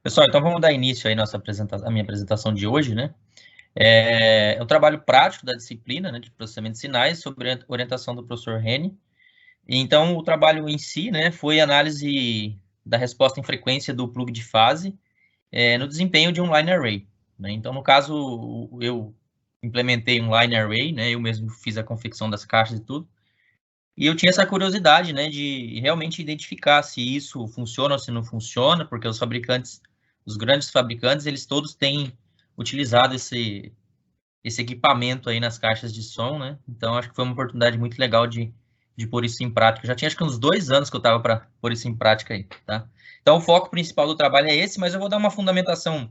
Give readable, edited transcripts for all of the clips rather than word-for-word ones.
Pessoal, então vamos dar início aí à minha apresentação de hoje, né? É um trabalho prático da disciplina, né, de processamento de sinais, sob orientação do professor Rene. E então, o trabalho em si, né, foi análise da resposta em frequência do plug de fase no desempenho de um line array, né? Então, no caso, eu implementei um line array, né? Eu mesmo fiz a confecção das caixas e tudo. E eu tinha essa curiosidade, né, de realmente identificar se isso funciona ou se não funciona, porque os fabricantes, os grandes fabricantes, eles todos têm utilizado esse equipamento aí nas caixas de som, né? Então, acho que foi uma oportunidade muito legal de pôr isso em prática. Já tinha acho que uns 2 anos que eu estava para pôr isso em prática aí, tá? Então, o foco principal do trabalho é esse, mas eu vou dar uma fundamentação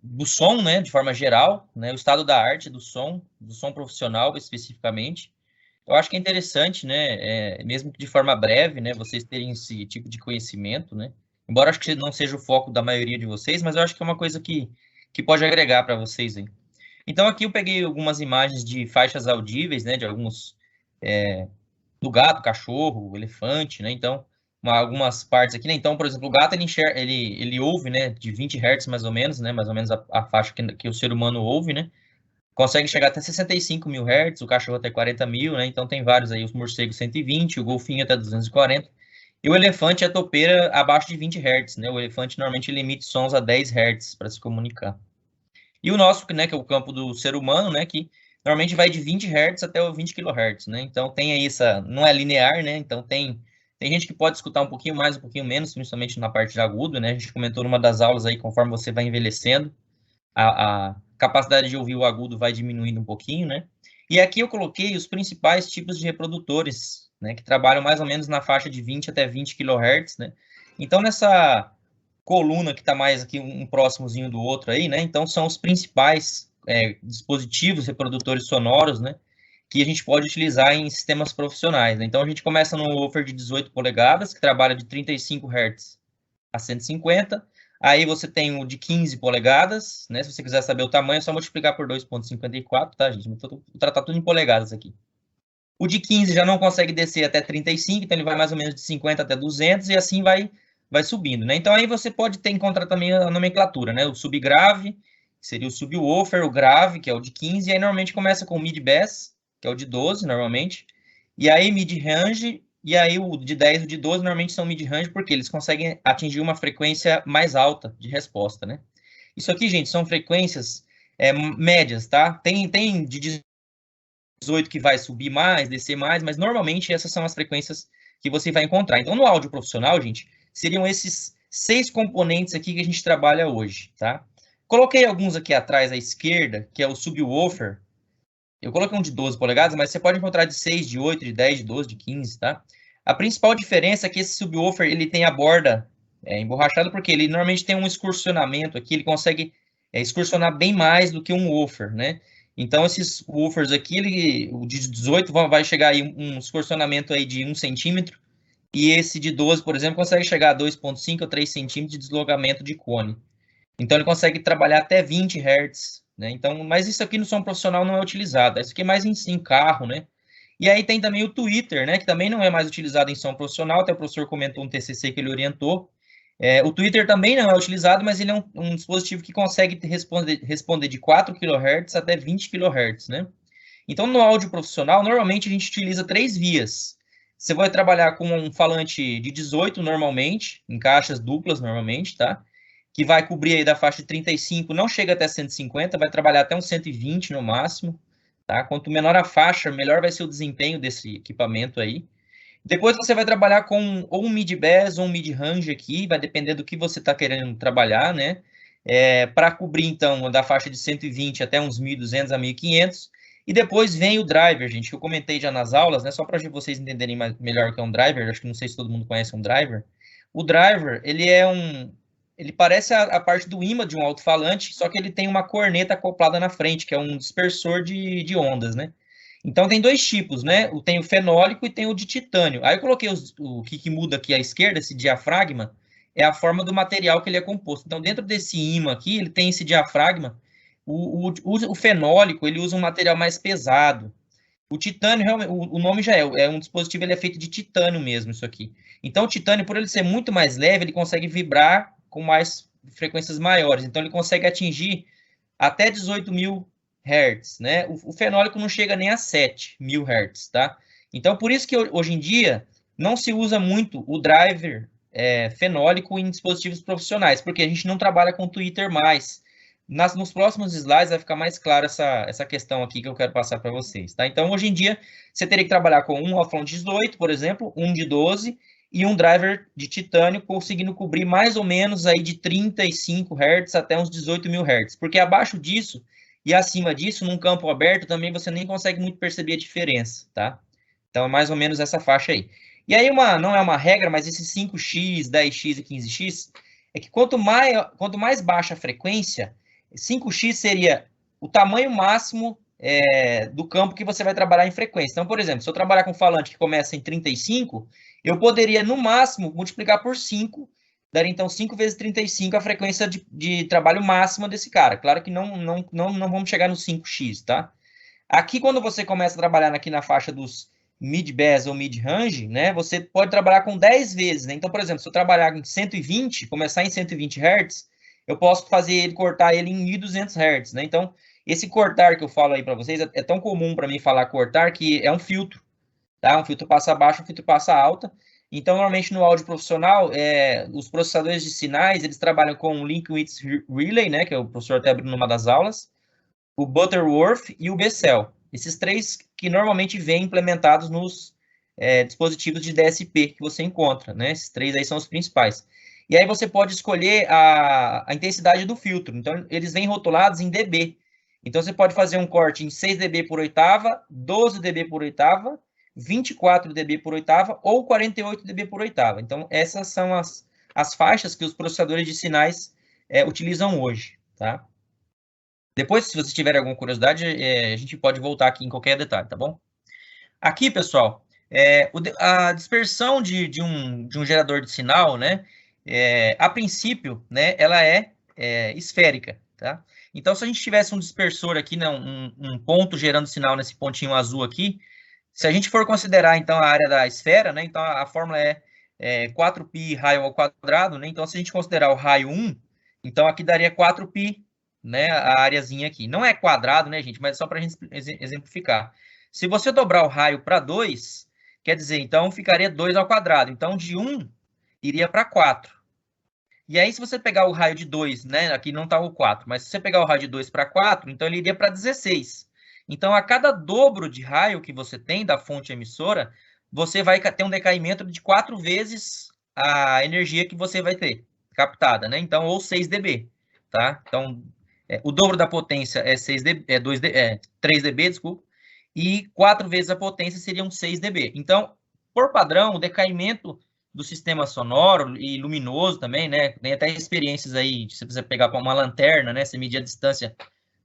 do som, né, de forma geral, né, o estado da arte do som profissional especificamente. Eu acho que é interessante, né, mesmo que de forma breve, né, vocês terem esse tipo de conhecimento, né, embora acho que não seja o foco da maioria de vocês, mas eu acho que é uma coisa que pode agregar para vocês aí. Então aqui eu peguei algumas imagens de faixas audíveis, né, de alguns, do gato, cachorro, elefante, né, então algumas partes aqui, né, então, por exemplo, o gato ele ouve, né, de 20 Hz mais ou menos a faixa que o ser humano ouve, né, consegue chegar até 65 mil Hz, o cachorro até 40 mil, né? Então tem vários aí, os morcegos 120, o golfinho até 240. E o elefante é a topeira abaixo de 20 Hz, né? O elefante normalmente ele emite sons a 10 Hz para se comunicar. E o nosso, né, que é o campo do ser humano, né, que normalmente vai de 20 Hz até o 20 kHz, né? Então tem aí não é linear, né? Então tem gente que pode escutar um pouquinho mais, um pouquinho menos, principalmente na parte de agudo, né? A gente comentou numa das aulas aí, conforme você vai envelhecendo, a capacidade de ouvir o agudo vai diminuindo um pouquinho, né? E aqui eu coloquei os principais tipos de reprodutores, né, que trabalham mais ou menos na faixa de 20 até 20 kHz, né? Então, nessa coluna que está mais aqui um próximozinho do outro aí, né? Então, são os principais dispositivos reprodutores sonoros, né? Que a gente pode utilizar em sistemas profissionais, né? Então, a gente começa no woofer de 18 polegadas, que trabalha de 35 Hz a 150. Aí você tem o de 15 polegadas, né? Se você quiser saber o tamanho, é só multiplicar por 2,54, tá, gente? Vou tratar tudo em polegadas aqui. O de 15 já não consegue descer até 35, então ele vai mais ou menos de 50 até 200 e assim vai subindo, né? Então aí você pode encontrar também a nomenclatura, né? O subgrave, que seria o subwoofer, o grave, que é o de 15, e aí normalmente começa com o mid-bass, que é o de 12, normalmente, e aí mid-range, e aí o de 10 e o de 12 normalmente são mid-range porque eles conseguem atingir uma frequência mais alta de resposta, né? Isso aqui, gente, são frequências médias, tá? Tem de 18 que vai subir mais, descer mais, mas normalmente essas são as frequências que você vai encontrar. Então, no áudio profissional, gente, seriam esses 6 componentes aqui que a gente trabalha hoje, tá? Coloquei alguns aqui atrás à esquerda, que é o subwoofer. Eu coloquei um de 12 polegadas, mas você pode encontrar de 6, de 8, de 10, de 12, de 15, tá? A principal diferença é que esse subwoofer, ele tem a borda emborrachada, porque ele normalmente tem um excursionamento aqui, ele consegue excursionar bem mais do que um woofer, né? Então, esses woofers aqui, o de 18 vai chegar aí um excursionamento aí de 1 centímetro, e esse de 12, por exemplo, consegue chegar a 2,5 ou 3 centímetros de deslocamento de cone. Então ele consegue trabalhar até 20 Hz, né? Então, mas isso aqui no som profissional não é utilizado. Isso aqui é mais em carro, né? E aí tem também o Twitter, né? Que também não é mais utilizado em som profissional. Até o professor comentou um TCC que ele orientou. O Twitter também não é utilizado, mas ele é um dispositivo que consegue responder de 4 kHz até 20 kHz, né? Então, no áudio profissional, normalmente a gente utiliza 3 vias. Você vai trabalhar com um falante de 18 normalmente, em caixas duplas normalmente, tá? Que vai cobrir aí da faixa de 35, não chega até 150, vai trabalhar até uns 120 no máximo, tá? Quanto menor a faixa, melhor vai ser o desempenho desse equipamento aí. Depois você vai trabalhar com ou um mid-bass ou um mid-range aqui, vai depender do que você está querendo trabalhar, né? Para cobrir, então, da faixa de 120 até uns 1.200 a 1.500. E depois vem o driver, gente, que eu comentei já nas aulas, né? Só para vocês entenderem melhor o que é um driver, acho que não sei se todo mundo conhece um driver. O driver, ele parece a parte do ímã de um alto-falante, só que ele tem uma corneta acoplada na frente, que é um dispersor de ondas, né? Então tem dois tipos, né? Tem o fenólico e tem o de titânio. Aí eu coloquei o que muda aqui à esquerda, esse diafragma, é a forma do material que ele é composto. Então, dentro desse ímã aqui, ele tem esse diafragma. O fenólico, ele usa um material mais pesado. O titânio, realmente, o nome já é um dispositivo, ele é feito de titânio mesmo, isso aqui. Então, o titânio, por ele ser muito mais leve, ele consegue vibrar com mais frequências maiores. Então, ele consegue atingir até 18.000 Hz, né? O fenólico não chega nem a 7.000 Hz, tá? Então, por isso que hoje em dia não se usa muito o driver fenólico em dispositivos profissionais, porque a gente não trabalha com Twitter mais. Nos próximos slides vai ficar mais claro essa questão aqui que eu quero passar para vocês, tá? Então, hoje em dia, você teria que trabalhar com um alto-falante de 18, por exemplo, um de 12 e um driver de titânio conseguindo cobrir mais ou menos aí de 35 Hz até uns 18.000 Hz, porque abaixo disso e acima disso, num campo aberto, também você nem consegue muito perceber a diferença, tá? Então, é mais ou menos essa faixa aí. E aí, não é uma regra, mas esses 5x, 10x e 15x, é que quanto mais baixa a frequência, 5x seria o tamanho máximo do campo que você vai trabalhar em frequência. Então, por exemplo, se eu trabalhar com um falante que começa em 35, eu poderia, no máximo, multiplicar por 5, daria então 5 vezes 35 a frequência de trabalho máxima desse cara. Claro que não vamos chegar no 5x, tá? Aqui, quando você começa a trabalhar aqui na faixa dos mid-bass ou mid-range, né, você pode trabalhar com 10 vezes, né? Então, por exemplo, se eu trabalhar em 120, começar em 120 Hz, eu posso cortar ele em 1.200 Hz, né? Então, esse cortar que eu falo aí para vocês é tão comum para mim falar cortar que é um filtro, tá? Um filtro passa baixa, um filtro passa alta. Então, normalmente no áudio profissional, os processadores de sinais, eles trabalham com o Link-Width Relay, né, que o professor até abriu numa das aulas, o Butterworth e o Bessel. Esses três que normalmente vêm implementados nos dispositivos de DSP que você encontra, né? Esses três aí são os principais. E aí você pode escolher a intensidade do filtro. Então, eles vêm rotulados em dB. Então, você pode fazer um corte em 6 dB por oitava, 12 dB por oitava, 24 dB por oitava ou 48 dB por oitava. Então, essas são as faixas que os processadores de sinais utilizam hoje, tá? Depois, se vocês tiverem alguma curiosidade, a gente pode voltar aqui em qualquer detalhe, tá bom? Aqui, pessoal, a dispersão de um gerador de sinal, né, a princípio, né, ela é esférica, tá? Então, se a gente tivesse um dispersor aqui, né, um ponto gerando sinal nesse pontinho azul aqui, se a gente for considerar, então, a área da esfera, né, então a fórmula é 4π raio ao quadrado, né? Então, se a gente considerar o raio 1, então aqui daria 4π, né, a areazinha aqui. Não é quadrado, né, gente, mas é só para a gente exemplificar. Se você dobrar o raio para 2, quer dizer, então ficaria 2 ao quadrado. Então, de 1 iria para 4. E aí, se você pegar o raio de 2, né, aqui não está o 4, mas se você pegar o raio de 2 para 4, então ele iria para 16. Então, a cada dobro de raio que você tem da fonte emissora, você vai ter um decaimento de 4 vezes a energia que você vai ter captada, né? Então, ou 6 dB, tá? Então, o dobro da potência é 3 dB, desculpa, e 4 vezes a potência seriam 6 dB. Então, por padrão, o decaimento do sistema sonoro e luminoso também, né? Tem até experiências aí, se você pegar uma lanterna, né? Você medir a distância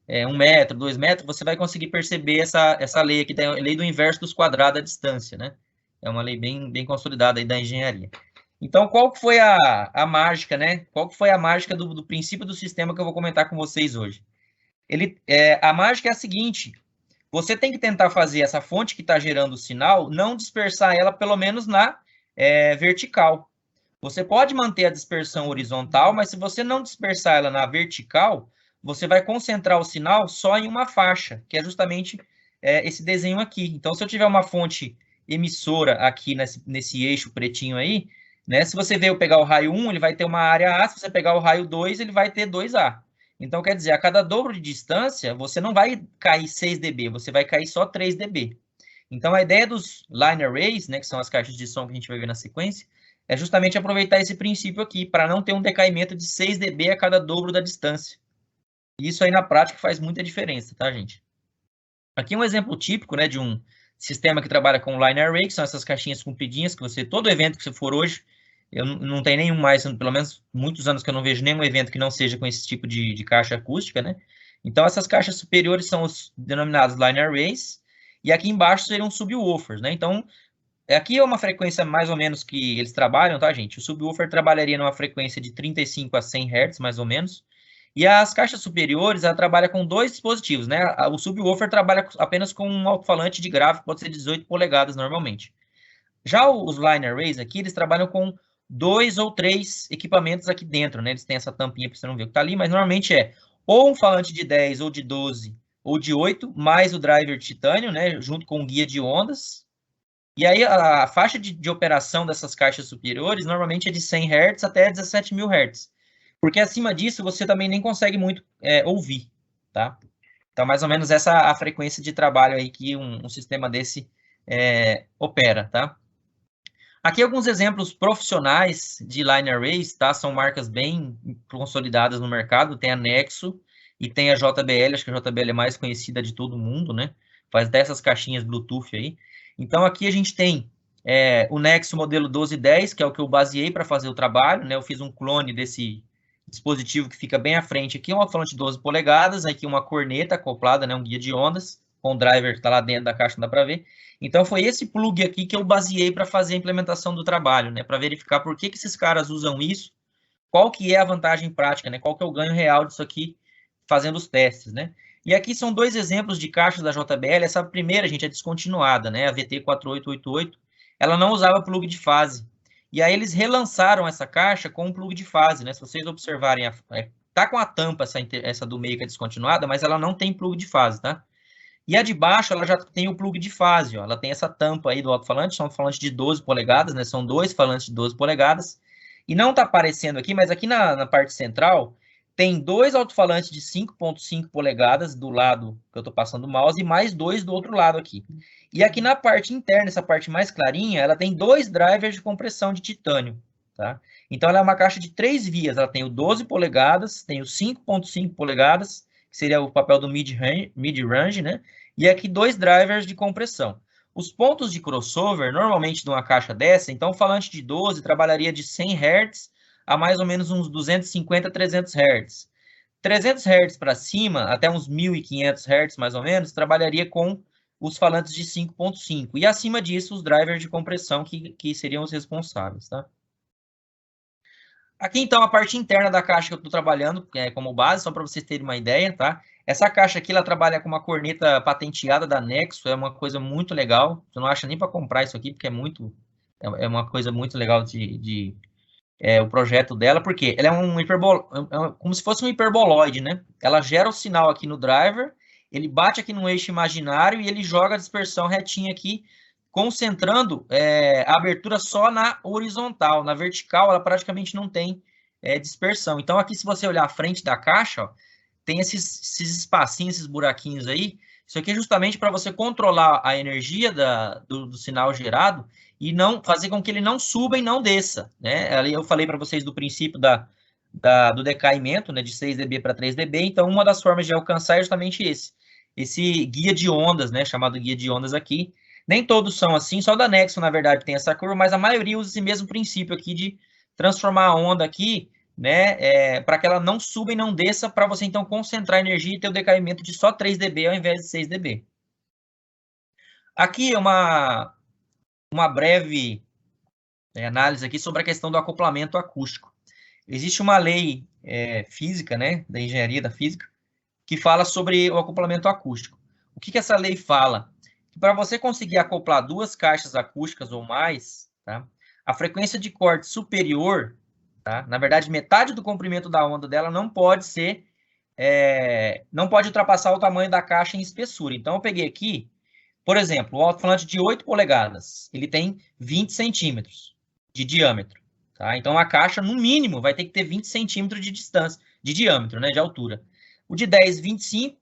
1 metro, 2 metros, você vai conseguir perceber essa lei aqui, a lei do inverso dos quadrados da distância, né? É uma lei bem consolidada aí da engenharia. Então, qual que foi a mágica, né? Qual que foi a mágica do princípio do sistema que eu vou comentar com vocês hoje? A mágica é a seguinte: você tem que tentar fazer essa fonte que está gerando o sinal, não dispersar ela pelo menos na vertical. Você pode manter a dispersão horizontal, mas se você não dispersar ela na vertical, você vai concentrar o sinal só em uma faixa, que é justamente esse desenho aqui. Então, se eu tiver uma fonte emissora aqui nesse eixo pretinho aí, né, se você veio pegar o raio 1, ele vai ter uma área A, se você pegar o raio 2, ele vai ter 2A. Então, quer dizer, a cada dobro de distância, você não vai cair 6 dB, você vai cair só 3 dB. Então, a ideia dos line arrays, né, que são as caixas de som que a gente vai ver na sequência, é justamente aproveitar esse princípio aqui, para não ter um decaimento de 6 dB a cada dobro da distância. E isso aí, na prática, faz muita diferença, tá, gente? Aqui um exemplo típico, né, de um sistema que trabalha com line array, que são essas caixinhas compridinhas, que todo evento que você for hoje, eu não tenho nenhum mais, pelo menos muitos anos que eu não vejo nenhum evento que não seja com esse tipo de caixa acústica, né? Então, essas caixas superiores são os denominados line arrays, e aqui embaixo seriam subwoofers, né? Então, aqui é uma frequência mais ou menos que eles trabalham, tá, gente? O subwoofer trabalharia numa frequência de 35 a 100 Hz, mais ou menos. E as caixas superiores, ela trabalha com 2 dispositivos, né? O subwoofer trabalha apenas com um alto-falante de grave, pode ser 18 polegadas normalmente. Já os line arrays aqui, eles trabalham com 2 ou 3 equipamentos aqui dentro, né? Eles têm essa tampinha para você não ver o que está ali, mas normalmente é ou um falante de 10, ou de 12, ou de 8, mais o driver de titânio, né? Junto com o guia de ondas. E aí a faixa de operação dessas caixas superiores normalmente é de 100 Hz até 17.000 Hz. Porque acima disso você também nem consegue muito ouvir, tá? Então, mais ou menos essa é a frequência de trabalho aí que um sistema desse opera, tá? Aqui alguns exemplos profissionais de line arrays, tá? São marcas bem consolidadas no mercado. Tem a Nexo e tem a JBL. Acho que a JBL é mais conhecida de todo mundo, né? Faz dessas caixinhas Bluetooth aí. Então, aqui a gente tem o Nexo modelo 1210, que é o que eu baseei para fazer o trabalho, né? Eu fiz um clone desse dispositivo que fica bem à frente aqui, um alto-falante de 12 polegadas, aqui uma corneta acoplada, né? Um guia de ondas, com o driver que está lá dentro da caixa, não dá para ver. Então, foi esse plug aqui que eu baseei para fazer a implementação do trabalho, né? Para verificar por que esses caras usam isso, qual que é a vantagem prática, né? Qual que é o ganho real disso aqui, fazendo os testes, né? E aqui são dois exemplos de caixas da JBL. Essa primeira, gente, é descontinuada, né? A VT4888, ela não usava plug de fase. E aí eles relançaram essa caixa com um plug de fase, né? Se vocês observarem, tá com a tampa essa do meio que é descontinuada, mas ela não tem plug de fase, tá? E a de baixo, ela já tem o plug de fase, ó. Ela tem essa tampa aí do alto-falante, são falantes de 12 polegadas, né? São dois falantes de 12 polegadas. E não tá aparecendo aqui, mas aqui na parte central, tem dois alto-falantes de 5.5 polegadas do lado que eu tô passando o mouse e mais dois do outro lado aqui. E aqui na parte interna, essa parte mais clarinha, ela tem dois drivers de compressão de titânio, tá? Então, ela é uma caixa de 3 vias. Ela tem o 12 polegadas, tem o 5.5 polegadas, que seria o papel do mid-range, né? E aqui 2 drivers de compressão. Os pontos de crossover, normalmente numa caixa dessa, então o falante de 12 trabalharia de 100 Hz a mais ou menos uns 250, 300 Hz. 300 Hz para cima, até uns 1.500 Hz mais ou menos, trabalharia com os falantes de 5.5. E acima disso, os drivers de compressão que seriam os responsáveis, tá? Aqui, então, a parte interna da caixa que eu estou trabalhando como base, só para vocês terem uma ideia, tá? Essa caixa aqui, ela trabalha com uma corneta patenteada da Nexo, é uma coisa muito legal. Você não acha nem para comprar isso aqui, porque é uma coisa muito legal o projeto dela, porque ela é como se fosse um hiperboloide, né? Ela gera o sinal aqui no driver, ele bate aqui no eixo imaginário e ele joga a dispersão retinha aqui, concentrando a abertura só na horizontal. Na vertical, ela praticamente não tem dispersão. Então, aqui, se você olhar a frente da caixa, ó, tem esses espacinhos, esses buraquinhos aí. Isso aqui é justamente para você controlar a energia do sinal gerado e não fazer com que ele não suba e não desça, né? Ali eu falei para vocês do princípio do decaimento, né, de 6 dB para 3 dB. Então, uma das formas de alcançar é justamente esse guia de ondas, né, chamado guia de ondas aqui. Nem todos são assim, só da Nexo, na verdade, tem essa curva, mas a maioria usa esse mesmo princípio aqui de transformar a onda aqui, né, para que ela não suba e não desça, para você, então, concentrar a energia e ter o decaimento de só 3 dB ao invés de 6 dB. Aqui é uma breve análise aqui sobre a questão do acoplamento acústico. Existe uma lei física, né, da engenharia da física, que fala sobre o acoplamento acústico. O que essa lei fala? Para você conseguir acoplar duas caixas acústicas ou mais, tá, a frequência de corte superior, tá, na verdade, metade do comprimento da onda dela não pode ultrapassar o tamanho da caixa em espessura. Então, eu peguei aqui, por exemplo, o alto-falante de 8 polegadas, ele tem 20 centímetros de diâmetro. Tá? Então, a caixa, no mínimo, vai ter que ter 20 centímetros de distância, de diâmetro, né, de altura. O de 10, 25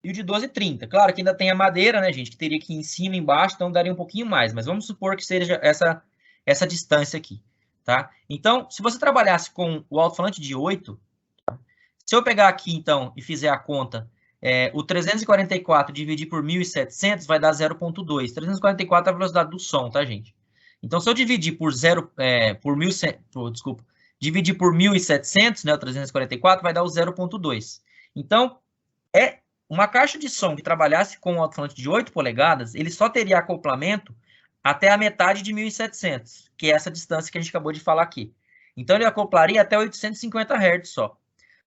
e o de 12, 30. Claro que ainda tem a madeira, né, gente, que teria que ir em cima e embaixo, então daria um pouquinho mais, mas vamos supor que seja essa distância aqui. Tá? Então, se você trabalhasse com o alto-falante de 8, tá? Se eu pegar aqui, então, e fizer a conta, o 344 dividir por 1.700 vai dar 0,2. 344 é a velocidade do som, tá, gente? Então, se eu dividir por dividir por 1.700, né, o 344, vai dar o 0,2. Então, uma caixa de som que trabalhasse com um alto-falante de 8 polegadas, ele só teria acoplamento até a metade de 1.700, que é essa distância que a gente acabou de falar aqui. Então, ele acoplaria até 850 Hz só.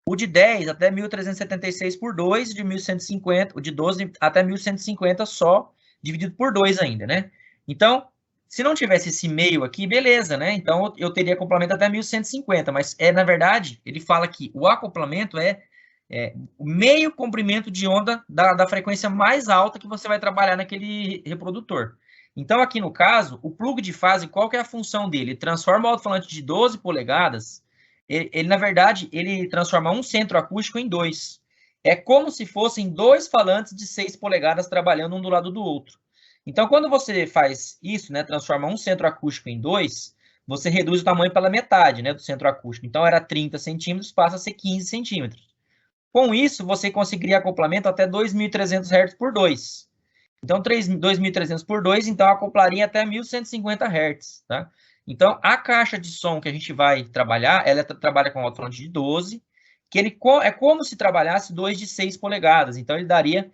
O de 10 até 1.376 por 2, de 1.150, o de 12 até 1.150 só, dividido por 2 ainda, né? Então, Se não tivesse esse meio aqui, beleza, né? Então, eu teria acoplamento até 1150, mas, na verdade, ele fala que o acoplamento é o meio comprimento de onda da frequência mais alta que você vai trabalhar naquele reprodutor. Então, aqui no caso, o plug de fase, qual que é a função dele? Ele transforma o alto-falante de 12 polegadas, na verdade, ele transforma um centro acústico em 2. É como se fossem 2 falantes de 6 polegadas trabalhando um do lado do outro. Então, quando você faz isso, né, transforma um centro acústico em 2, você reduz o tamanho pela metade, né, do centro acústico. Então, era 30 centímetros, passa a ser 15 centímetros. Com isso, você conseguiria acoplamento até 2.300 Hz por 2. Então, 2.300 por 2, então, acoplaria até 1.150 Hz, tá? Então, a caixa de som que a gente vai trabalhar, ela trabalha com alto-falante de 12, que ele é como se trabalhasse 2 de 6 polegadas. Então, ele daria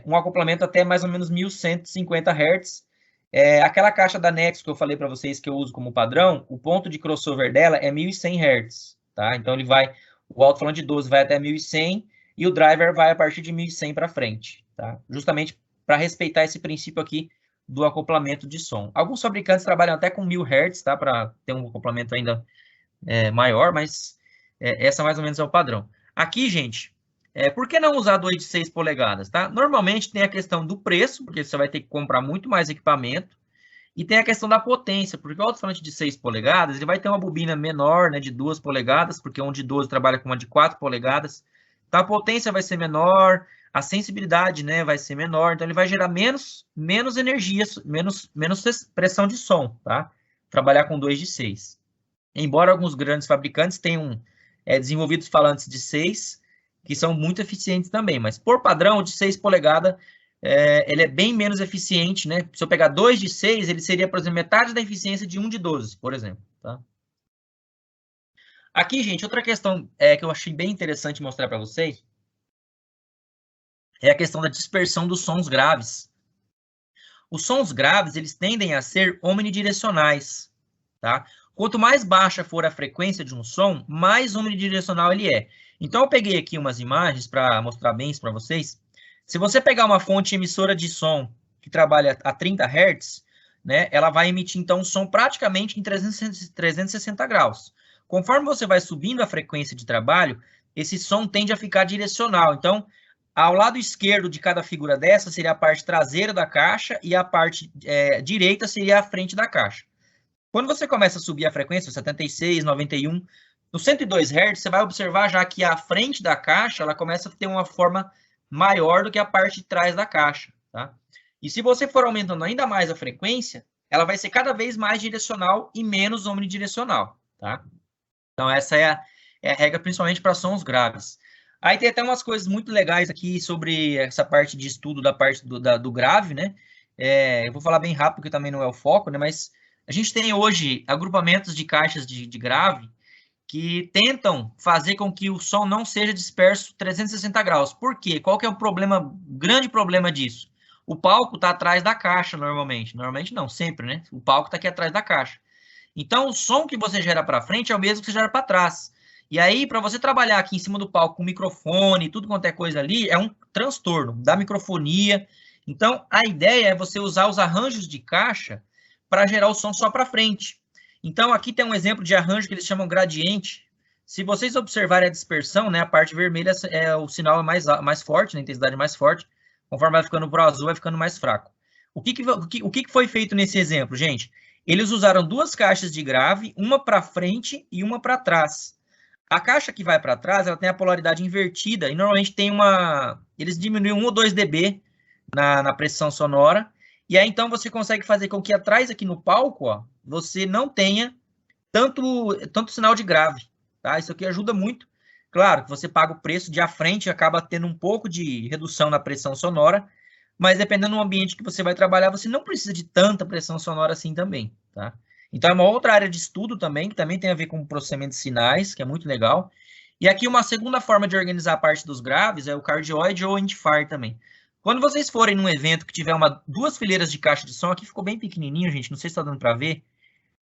um acoplamento até mais ou menos 1.150 Hz. Aquela caixa da Nexo que eu falei para vocês que eu uso como padrão, o ponto de crossover dela é 1.100 Hz, tá? Então, o alto-falante de 12 vai até 1.100 e o driver vai a partir de 1.100 para frente, tá? Justamente para respeitar esse princípio aqui do acoplamento de som. Alguns fabricantes trabalham até com 1.000 Hz, tá? Para ter um acoplamento ainda maior, mas essa mais ou menos é o padrão. Aqui, gente, por que não usar 2 de 6 polegadas, tá? Normalmente tem a questão do preço, porque você vai ter que comprar muito mais equipamento, e tem a questão da potência, porque o alto-falante de 6 polegadas, ele vai ter uma bobina menor, né, de 2 polegadas, porque um de 12 trabalha com uma de 4 polegadas, então a potência vai ser menor, a sensibilidade, né, vai ser menor, então ele vai gerar menos energia, menos pressão de som, tá? Trabalhar com 2 de 6. Embora alguns grandes fabricantes tenham desenvolvido falantes de 6, que são muito eficientes também, mas por padrão, o de 6 polegadas, ele é bem menos eficiente, né? Se eu pegar 2 de 6, ele seria, por exemplo, metade da eficiência de 1 de 12, por exemplo, tá? Aqui, gente, outra questão que eu achei bem interessante mostrar para vocês é a questão da dispersão dos sons graves. Os sons graves, eles tendem a ser omnidirecionais, tá? Quanto mais baixa for a frequência de um som, mais omnidirecional ele é. Então, eu peguei aqui umas imagens para mostrar bem isso para vocês. Se você pegar uma fonte emissora de som que trabalha a 30 Hz, né, ela vai emitir, então, um som praticamente em 360 graus. Conforme você vai subindo a frequência de trabalho, esse som tende a ficar direcional. Então, ao lado esquerdo de cada figura dessa seria a parte traseira da caixa e a parte direita seria a frente da caixa. Quando você começa a subir a frequência, 76, 91, no 102 Hz, você vai observar já que a frente da caixa ela começa a ter uma forma maior do que a parte de trás da caixa, tá? E se você for aumentando ainda mais a frequência, ela vai ser cada vez mais direcional e menos omnidirecional, tá? Então, essa é a regra, principalmente para sons graves. Aí tem até umas coisas muito legais aqui sobre essa parte de estudo da parte do grave, né? Eu vou falar bem rápido, porque também não é o foco, né? Mas a gente tem hoje agrupamentos de caixas de grave que tentam fazer com que o som não seja disperso 360 graus. Por quê? Qual que é o problema, grande problema disso? O palco está atrás da caixa, normalmente. Normalmente não, sempre, né? O palco está aqui atrás da caixa. Então, o som que você gera para frente é o mesmo que você gera para trás. E aí, para você trabalhar aqui em cima do palco com microfone, tudo quanto é coisa ali, é um transtorno da microfonia. Então, a ideia é você usar os arranjos de caixa para gerar o som só para frente. Então, aqui tem um exemplo de arranjo que eles chamam gradiente. Se vocês observarem a dispersão, né, a parte vermelha o sinal mais forte, né, a intensidade mais forte. Conforme vai ficando para o azul, vai ficando mais fraco. O que foi feito nesse exemplo, gente? Eles usaram 2 caixas de grave, uma para frente e uma para trás. A caixa que vai para trás, ela tem a polaridade invertida e normalmente tem eles diminuem 1 ou 2 dB na pressão sonora. E aí, então, você consegue fazer com que atrás aqui no palco, ó, você não tenha tanto sinal de grave, tá? Isso aqui ajuda muito. Claro que você paga o preço de a frente, acaba tendo um pouco de redução na pressão sonora, mas dependendo do ambiente que você vai trabalhar, você não precisa de tanta pressão sonora assim também, tá? Então, é uma outra área de estudo também, que também tem a ver com o processamento de sinais, que é muito legal. E aqui uma segunda forma de organizar a parte dos graves é o cardioide ou endfire também. Quando vocês forem num evento que tiver 2 fileiras de caixa de som, aqui ficou bem pequenininho, gente, não sei se está dando para ver.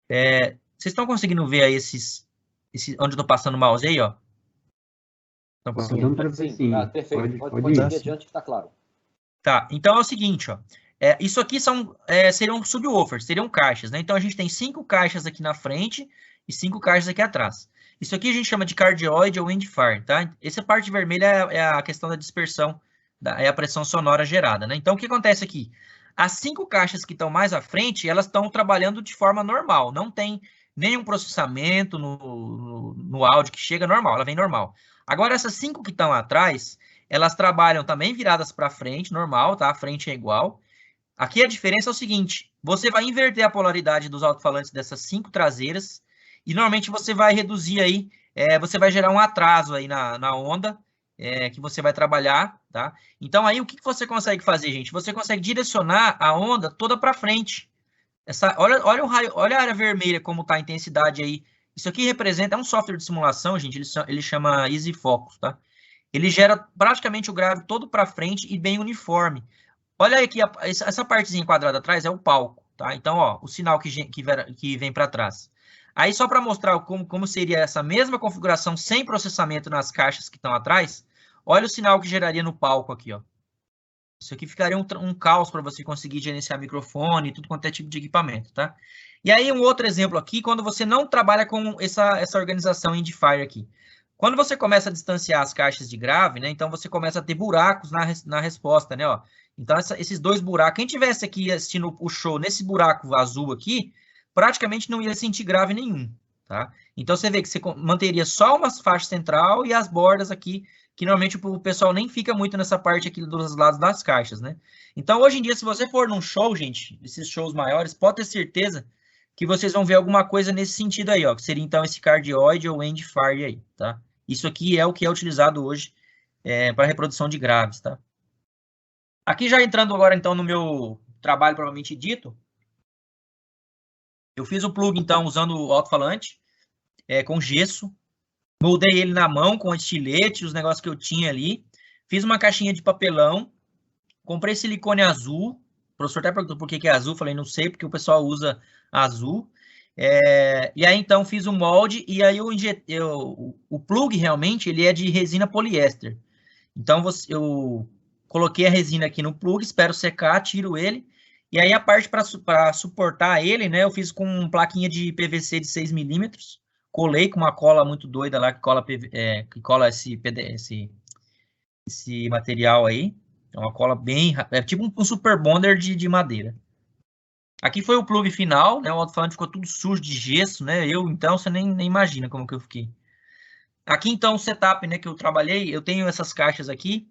Vocês estão conseguindo ver aí onde eu estou passando o mouse aí, ó? Estão conseguindo? Sim. Perfeito. Pode ir adiante que está claro. Tá, então é o seguinte, ó. Isso aqui seriam subwoofers, seriam caixas, né? Então, a gente tem 5 caixas aqui na frente e 5 caixas aqui atrás. Isso aqui a gente chama de cardioid ou endfire, tá? Essa parte vermelha é a questão da dispersão, é a pressão sonora gerada, né? Então, o que acontece aqui? As 5 caixas que estão mais à frente, elas estão trabalhando de forma normal, não tem nenhum processamento no áudio que chega normal, ela vem normal. Agora, essas 5 que estão atrás, elas trabalham também viradas para frente, normal, tá? A frente é igual. Aqui a diferença é o seguinte, você vai inverter a polaridade dos alto-falantes dessas 5 traseiras, e normalmente você vai reduzir aí, você vai gerar um atraso aí na onda, que você vai trabalhar, tá? Então, aí, o que você consegue fazer, gente? Você consegue direcionar a onda toda para frente. Olha o raio, olha a área vermelha, como está a intensidade aí. Isso aqui representa, é um software de simulação, gente, ele chama Easy Focus, tá? Ele gera praticamente o grave todo para frente e bem uniforme. Olha aqui, essa partezinha quadrada atrás é o palco, tá? Então, ó, o sinal que vem para trás. Aí, só para mostrar como seria essa mesma configuração sem processamento nas caixas que estão atrás, olha o sinal que geraria no palco aqui, ó. Isso aqui ficaria um caos para você conseguir gerenciar microfone e tudo quanto é tipo de equipamento, tá? E aí, um outro exemplo aqui, quando você não trabalha com essa organização Endfire aqui. Quando você começa a distanciar as caixas de grave, né? Então, você começa a ter buracos na resposta, né? Ó. Então, esses 2 buracos, quem tivesse aqui assistindo o show nesse buraco azul aqui, praticamente não ia sentir grave nenhum, tá? Então, você vê que você manteria só uma faixa central e as bordas aqui, que normalmente o pessoal nem fica muito nessa parte aqui dos lados das caixas, né? Então, hoje em dia, se você for num show, gente, esses shows maiores, pode ter certeza que vocês vão ver alguma coisa nesse sentido aí, ó, que seria, então, esse cardioide ou endfire aí, tá? Isso aqui é o que é utilizado hoje para reprodução de graves, tá? Aqui já entrando agora, então, no meu trabalho propriamente dito, eu fiz o plug, então, usando o alto-falante, com gesso, moldei ele na mão com estilete, os negócios que eu tinha ali, fiz uma caixinha de papelão, comprei silicone azul, o professor até perguntou por que é azul, falei, não sei, porque o pessoal usa azul, e aí, então, fiz o molde, e aí o plug, realmente, ele é de resina poliéster. Então, eu coloquei a resina aqui no plug, espero secar, tiro ele, e aí a parte para suportar ele, né, eu fiz com plaquinha de PVC de 6 milímetros, colei com uma cola muito doida lá, que cola esse material aí, é uma cola bem, é tipo um super bonder de madeira. Aqui foi o plug final, né? O alto-falante ficou tudo sujo de gesso, né? Então, você nem imagina como que eu fiquei. Aqui, então, o setup, né, que eu trabalhei, eu tenho essas caixas aqui.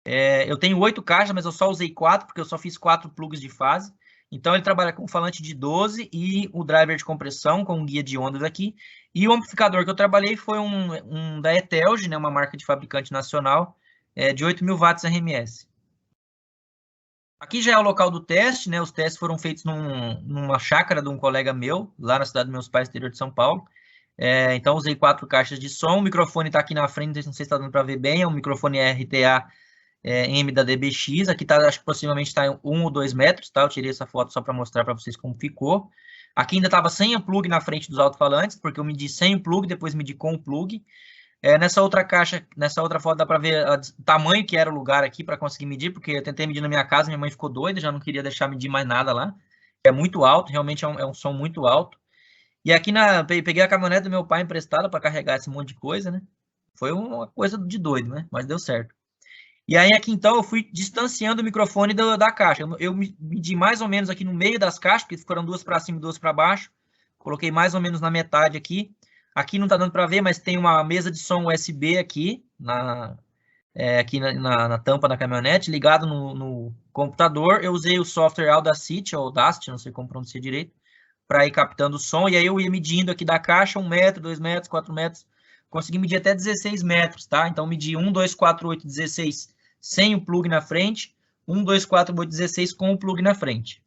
Eu tenho 8 caixas, mas eu só usei 4, porque eu só fiz 4 plugs de fase. Então, ele trabalha com falante de 12 e o driver de compressão, com um guia de ondas aqui. E o amplificador que eu trabalhei foi um da Etelge, né, uma marca de fabricante nacional, de 8.000 watts RMS. Aqui já é o local do teste, né? Os testes foram feitos numa chácara de um colega meu, lá na cidade dos meus pais, interior de São Paulo. Então, usei 4 caixas de som. O microfone está aqui na frente, não sei se está dando para ver bem. É um microfone RTA M da DBX. Aqui tá, acho que possivelmente está em 1 ou 2 metros, tá? Eu tirei essa foto só para mostrar para vocês como ficou. Aqui ainda estava sem o plug na frente dos alto-falantes, porque eu medi sem o plug, depois medi com o plug. Nessa outra caixa, nessa outra foto, dá para ver o tamanho que era o lugar aqui para conseguir medir, porque eu tentei medir na minha casa, minha mãe ficou doida, já não queria deixar medir mais nada lá. É muito alto, realmente é um som muito alto. E aqui peguei a caminhonete do meu pai emprestada para carregar esse monte de coisa, né? Foi uma coisa de doido, né? Mas deu certo. E aí aqui então eu fui distanciando o microfone da caixa. Eu medi mais ou menos aqui no meio das caixas, porque foram 2 para cima e 2 para baixo. Coloquei mais ou menos na metade aqui. Aqui não está dando para ver, mas tem uma mesa de som USB aqui, aqui na tampa da caminhonete, ligado no computador. Eu usei o software Audacity, ou Audacity, não sei como pronunciar direito, para ir captando o som. E aí eu ia medindo aqui da caixa 1 metro, 2 metros, 4 metros. Consegui medir até 16 metros, tá? Então, medi 1, 2, 4, 8, 16 sem o plug na frente. 1, 2, 4, 8, 16 com o plug na frente.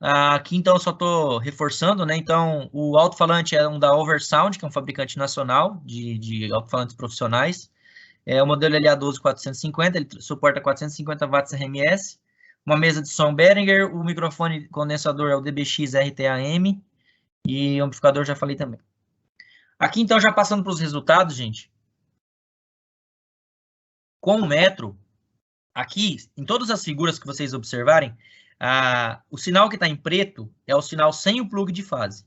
Aqui, então, eu só estou reforçando, né? Então, o alto-falante é um da Oversound, que é um fabricante nacional de alto-falantes profissionais. O modelo LA12450, ele suporta 450 watts RMS. Uma mesa de som Behringer, o microfone condensador é o DBX RTA-M. E o amplificador já falei também. Aqui, então, já passando para os resultados, gente. Com o metro, aqui, em todas as figuras que vocês observarem, o sinal que está em preto é o sinal sem o plug de fase.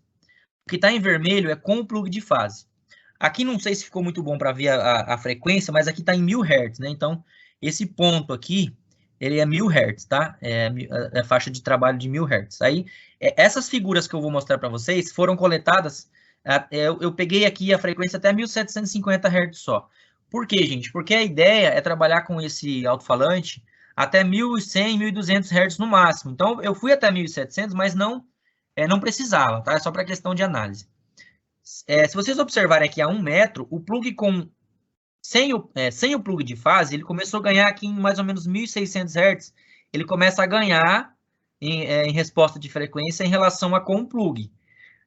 O que está em vermelho é com o plug de fase. Aqui não sei se ficou muito bom para ver a frequência, mas aqui está em 1000 Hz, né? Então, esse ponto aqui, ele é 1000 Hz, tá? É a faixa de trabalho de 1000 Hz. Aí, essas figuras que eu vou mostrar para vocês foram coletadas, eu peguei aqui a frequência até 1750 Hz só. Por quê, gente? Porque a ideia é trabalhar com esse alto-falante até 1100, 1200 Hz no máximo. Então, eu fui até 1700, mas não precisava, tá? É só para questão de análise. Se vocês observarem aqui a 1 metro, o plug sem o plug de fase, ele começou a ganhar aqui em mais ou menos 1600 Hz. Ele começa a ganhar em resposta de frequência em relação a com o plug.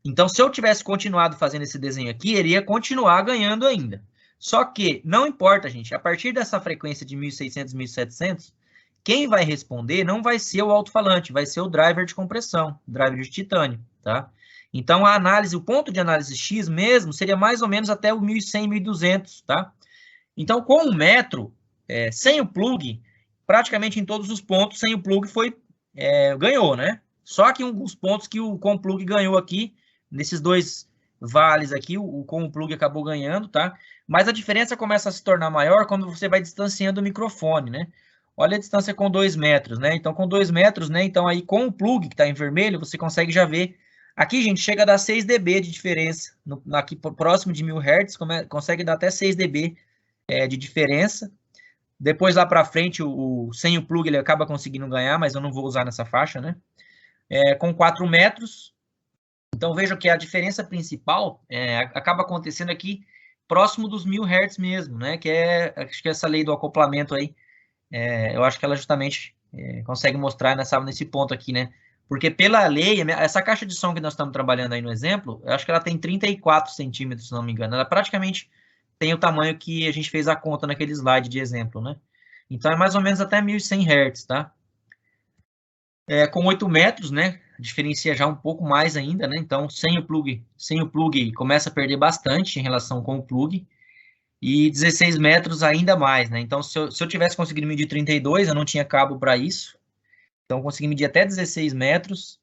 Então, se eu tivesse continuado fazendo esse desenho aqui, ele ia continuar ganhando ainda. Só que, não importa, gente, a partir dessa frequência de 1600, 1700, quem vai responder não vai ser o alto-falante, vai ser o driver de compressão, driver de titânio, tá? Então, a análise, o ponto de análise X mesmo, seria mais ou menos até o 1100, 1200, tá? Então, com 1 metro, sem o plug, praticamente em todos os pontos, sem o plug ganhou, né? Só que os pontos que o com plug ganhou aqui, nesses dois vales aqui, o com plug acabou ganhando, tá? Mas a diferença começa a se tornar maior quando você vai distanciando o microfone, né? Olha a distância com 2 metros, né? Então, com 2 metros, né? Então, aí com o plug que está em vermelho, você consegue já ver. Aqui, gente, chega a dar 6 dB de diferença. Aqui, próximo de 1000 Hz, consegue dar até 6 dB de diferença. Depois, lá para frente, sem o plug, ele acaba conseguindo ganhar, mas eu não vou usar nessa faixa, né? Com 4 metros. Então, veja que a diferença principal acaba acontecendo aqui próximo dos 1000 Hz mesmo, né? Acho que essa lei do acoplamento aí, eu acho que ela justamente consegue mostrar nesse ponto aqui, né? Porque pela lei, essa caixa de som que nós estamos trabalhando aí no exemplo, eu acho que ela tem 34 centímetros, se não me engano. Ela praticamente tem o tamanho que a gente fez a conta naquele slide de exemplo, né? Então, é mais ou menos até 1100 Hz, tá? Com 8 metros, né? Diferencia já um pouco mais ainda, né? Então, sem o plug começa a perder bastante em relação com o plug. E 16 metros ainda mais, né? Então, se eu tivesse conseguido medir 32, eu não tinha cabo para isso. Então, consegui medir até 16 metros.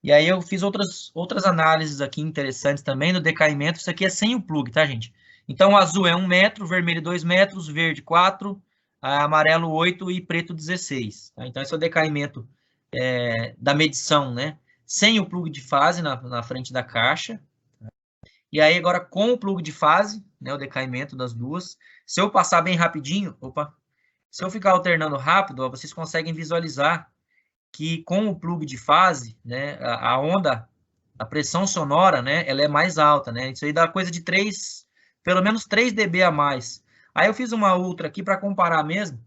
E aí, eu fiz outras análises aqui interessantes também no decaimento. Isso aqui é sem o plug, tá, gente? Então, o azul é 1 metro, vermelho 2 metros, verde 4, amarelo 8 e preto 16. Tá? Então, esse é o decaimento da medição, né? Sem o plug de fase na frente da caixa. E aí, agora, com o plug de fase, né, o decaimento das duas. Se eu passar bem rapidinho, se eu ficar alternando rápido, ó, vocês conseguem visualizar que com o plug de fase, né, a onda, a pressão sonora, né, ela é mais alta, né? Isso aí dá coisa de pelo menos 3 dB a mais. Aí eu fiz uma outra aqui para comparar mesmo.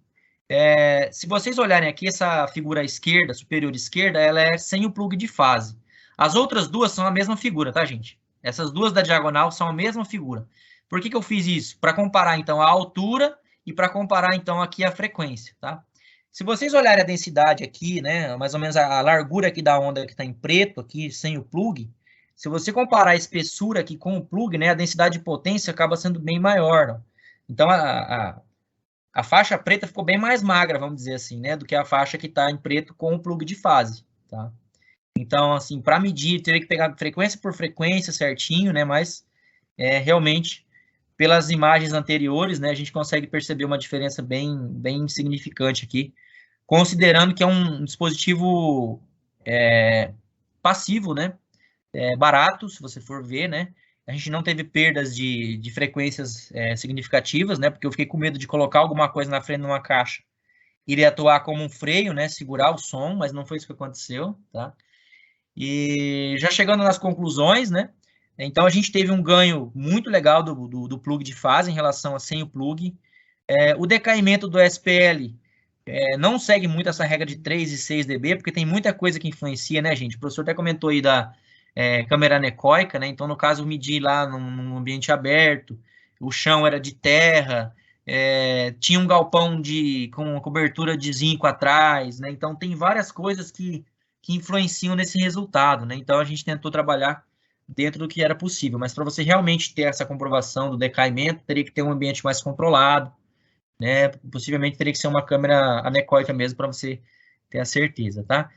Se vocês olharem aqui, essa figura esquerda, superior esquerda, ela é sem o plug de fase. As outras duas são a mesma figura, tá, gente? Essas duas da diagonal são a mesma figura. Por que eu fiz isso? Para comparar, então, a altura e para comparar, então, aqui a frequência, tá? Se vocês olharem a densidade aqui, né, mais ou menos a largura aqui da onda que está em preto, aqui, sem o plug, se você comparar a espessura aqui com o plug, né, a densidade de potência acaba sendo bem maior. Não? Então, a faixa preta ficou bem mais magra, vamos dizer assim, né, do que a faixa que está em preto com o plug de fase, tá? Então, assim, para medir, teria que pegar frequência por frequência certinho, né, mas realmente, pelas imagens anteriores, né, a gente consegue perceber uma diferença bem significante aqui, considerando que é um dispositivo passivo, né, barato, se você for ver, né, a gente não teve perdas de frequências significativas, né, porque eu fiquei com medo de colocar alguma coisa na frente de uma caixa, iria atuar como um freio, né, segurar o som, mas não foi isso que aconteceu, tá? E já chegando nas conclusões, né, então a gente teve um ganho muito legal do plug de fase em relação a sem o plug. O decaimento do SPL não segue muito essa regra de 3 e 6 dB, porque tem muita coisa que influencia, né, gente? O professor até comentou aí da câmera anecoica, né? Então, no caso, eu medi lá num ambiente aberto, o chão era de terra, tinha um galpão com cobertura de zinco atrás, né? Então, tem várias coisas que influenciam nesse resultado, né? Então, a gente tentou trabalhar dentro do que era possível, mas para você realmente ter essa comprovação do decaimento, teria que ter um ambiente mais controlado, né? Possivelmente teria que ser uma câmera anecoica mesmo para você ter a certeza, tá?